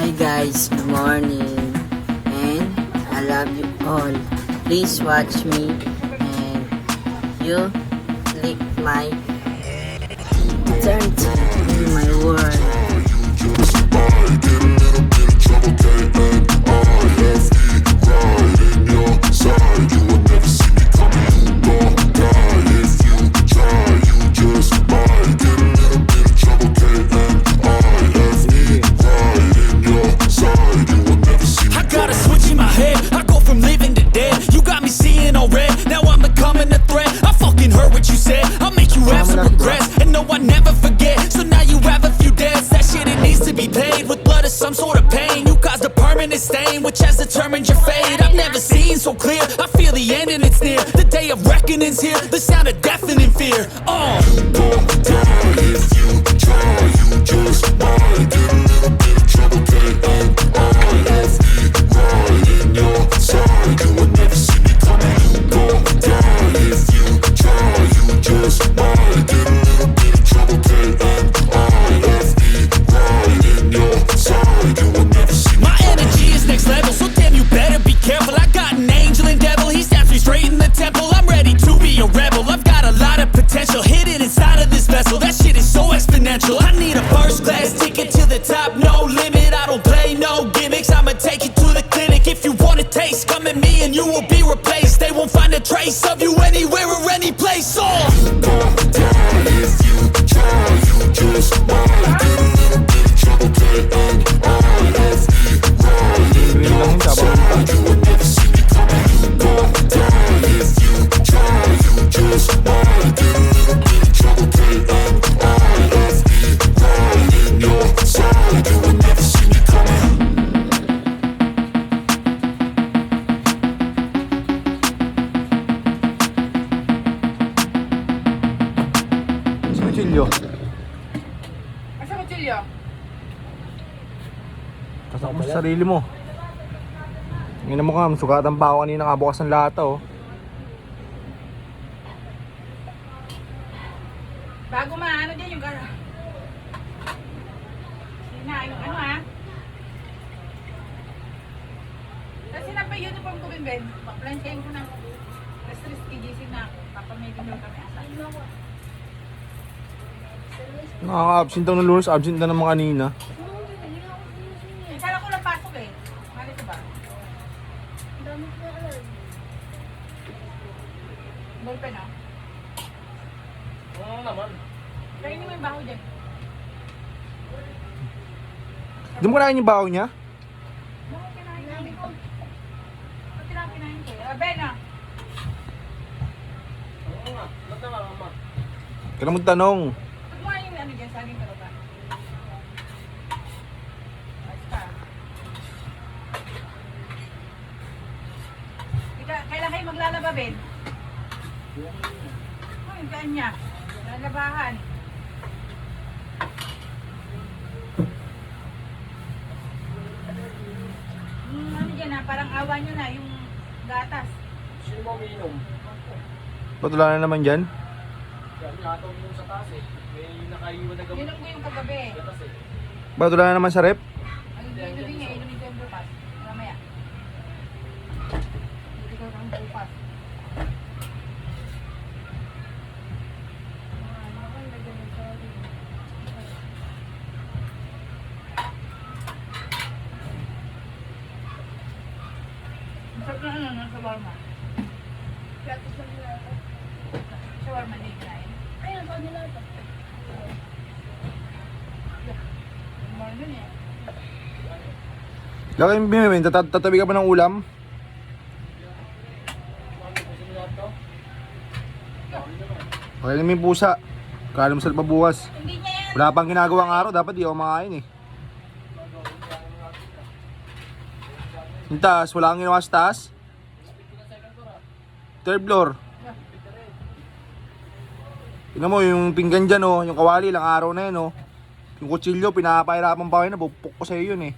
Hi guys, good morning, and I love you all. Please watch me and you click my turn to my world. Some sort of pain, you caused a permanent stain, which has determined your fate. I've never seen so clear, I feel the end and it's near. The day of reckoning's here, the sound of deafening fear. You won't die if you try, you just might get a little bit of trouble, K-N-I-F-E, right in your side, you will never see me coming. You won't die if you try, you just might get a little bit of trouble, K-N-I-F-E, right in your side, you will never see me. My energy is next level, so damn you better be careful. I got an angel and devil, he stabs me straight in the temple. I'm ready to be a rebel, I've got a lot of potential hidden inside of this vessel. That shit is so exponential. I need a first class ticket to the top, no limit. I don't play no gimmicks, I'ma take you to the clinic. If you want a taste, come at me and you will be replaced. They won't find a trace of you anywhere or any place. You won't die if you try, you just might get a little bit of trouble, K-N-I-F-E, right in your side, you will never see me coming. You won't die if you try, you just might get a little bit of trouble, K-N-I-F-E, right in your side, you will never see me coming. Kutsilyo. Asa kutsilyo? Kasama mo sa sarili mo. Tingnan mo ka, sugatan pa ako kanina kabukas ng lata oh. Bago maano dyan yung gara. Sinain yung ano ha? Kasi na pa yung uniform ko, Ben. Paplansyahin ko na. Rest KGC na. Papamigin daw kami asa. Nakaka-absent ng lunes, absent na naman kanina. Kala ko lang pasok eh. Mali ko ba? Ballpen ah? Oo naman. Kainin mo yung baho dyan. Di mo kinain yung baho niya? Bakit kinain namin? Ba't kinain ko eh? Ben ah! Oo nga. Ba't naman mama? Kailan mo tanong? Pag mo yung ano dyan, saging kalota. Basta. Kailan kayo maglalaba, Ben? Oh, yung kanya. Lalabahan. Ano dyan ha, parang awa nyo na yung gatas. Sino mo umiinom? Ba't wala na naman dyan? Kami nakataw umiinom sa taas eh. May nakaiwan na gamot. Inom ko yung kagabi. Gatas eh. Ba't wala na naman sa rep? Ang inumin niya, inumin ko yung bukas. Mamaya. Hindi ko kang bukas. Masarap na ano, sa shawarma. Shawarma din kinain. Ayun, pag nilata. Shawarma din eh. Laki yung bimimin, tatabi ka pa ng ulam? Okay naman yung pusa. Kala mo sa bukas. Hindi niya yan. Wala pang ginagawang araw, dapat di ako makain eh. Yung taas, wala kang ginawa sa taas? Third floor. Tingnan mo yung pinggan dyan oh, yung kawali, ilang araw na yan oh. Yung kutsilyo, pinapahirapan pa kayo na, bupok ko sa'yo yun eh.